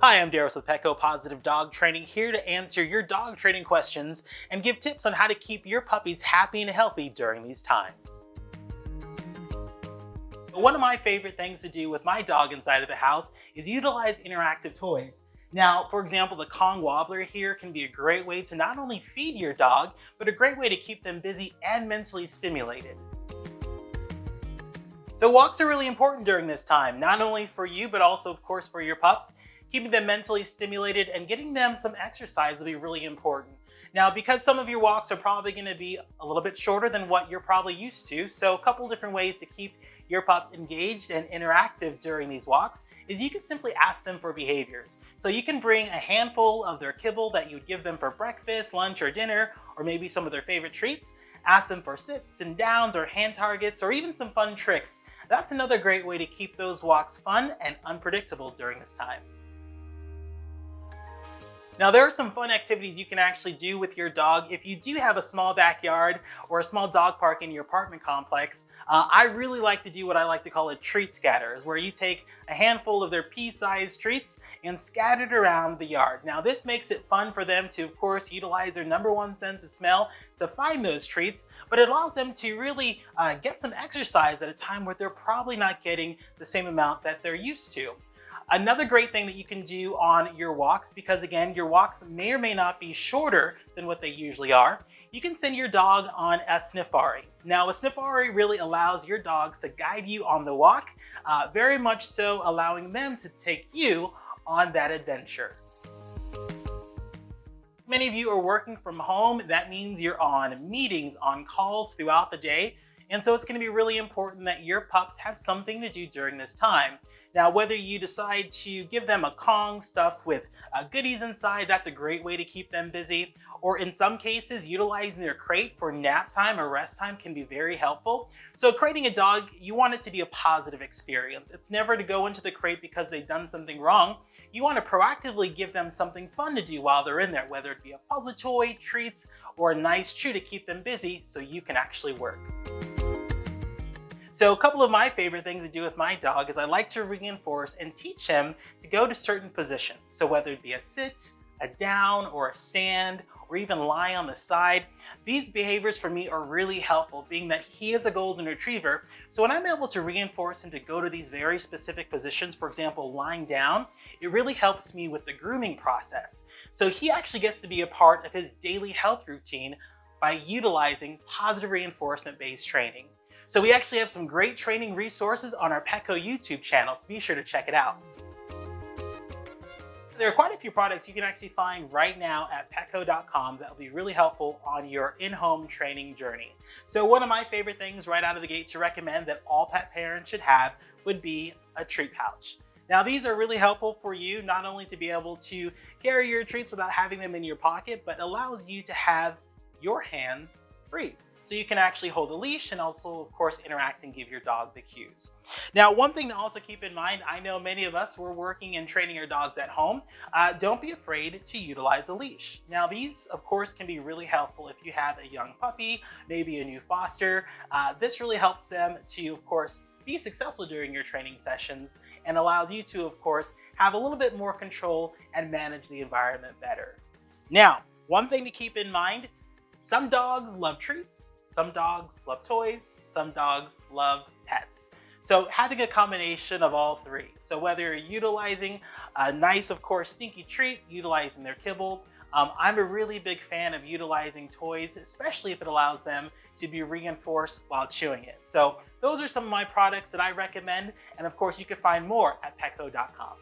Hi, I'm Darris with Petco Positive Dog Training, here to answer your dog training questions and give tips on how to keep your puppies happy and healthy during these times. One of my favorite things to do with my dog inside of the house is utilize interactive toys. Now, for example, the Kong Wobbler here can be a great way to not only feed your dog, but a great way to keep them busy and mentally stimulated. So walks are really important during this time, not only for you, but also, of course, for your pups. Keeping them mentally stimulated and getting them some exercise will be really important. Now, because some of your walks are probably going to be a little bit shorter than what you're probably used to, so a couple different ways to keep your pups engaged and interactive during these walks is you can simply ask them for behaviors. So you can bring a handful of their kibble that you would give them for breakfast, lunch, or dinner, or maybe some of their favorite treats. Ask them for sits and downs or hand targets or even some fun tricks. That's another great way to keep those walks fun and unpredictable during this time. Now, there are some fun activities you can actually do with your dog if you do have a small backyard or a small dog park in your apartment complex. I really like to do what I like to call a treat scatters, where you take a handful of their pea-sized treats and scatter it around the yard. Now, this makes it fun for them to, of course, utilize their number one sense of smell to find those treats, but it allows them to really get some exercise at a time where they're probably not getting the same amount that they're used to. Another great thing that you can do on your walks, because again, your walks may or may not be shorter than what they usually are, you can send your dog on a sniffari. Now, a sniffari really allows your dogs to guide you on the walk, very much so allowing them to take you on that adventure. Many of you are working from home. That means you're on meetings, on calls throughout the day. And so it's going to be really important that your pups have something to do during this time. Now, whether you decide to give them a Kong stuffed with goodies inside, that's a great way to keep them busy. Or in some cases, utilizing their crate for nap time or rest time can be very helpful. So crating a dog, you want it to be a positive experience. It's never to go into the crate because they've done something wrong. You want to proactively give them something fun to do while they're in there, whether it be a puzzle toy, treats, or a nice chew to keep them busy so you can actually work. So a couple of my favorite things to do with my dog is I like to reinforce and teach him to go to certain positions. So whether it be a sit, a down, or a stand, or even lie on the side, these behaviors for me are really helpful, being that he is a golden retriever. So when I'm able to reinforce him to go to these very specific positions, for example, lying down, it really helps me with the grooming process. So he actually gets to be a part of his daily health routine by utilizing positive reinforcement-based training. So we actually have some great training resources on our Petco YouTube channel, so be sure to check it out. There are quite a few products you can actually find right now at petco.com that will be really helpful on your in-home training journey. So one of my favorite things right out of the gate to recommend that all pet parents should have would be a treat pouch. Now, these are really helpful for you, not only to be able to carry your treats without having them in your pocket, but allows you to have your hands free. So you can actually hold a leash and also, of course, interact and give your dog the cues. Now, one thing to also keep in mind, I know many of us were working and training our dogs at home. Don't be afraid to utilize a leash. Now, these, of course, can be really helpful if you have a young puppy, maybe a new foster. This really helps them to, of course, be successful during your training sessions and allows you to, of course, have a little bit more control and manage the environment better. Now, one thing to keep in mind, some dogs love treats, some dogs love toys, some dogs love pets. So having a combination of all three. So whether you're utilizing a nice, of course, stinky treat, utilizing their kibble, I'm a really big fan of utilizing toys, especially if it allows them to be reinforced while chewing it. So those are some of my products that I recommend. And of course, you can find more at petco.com.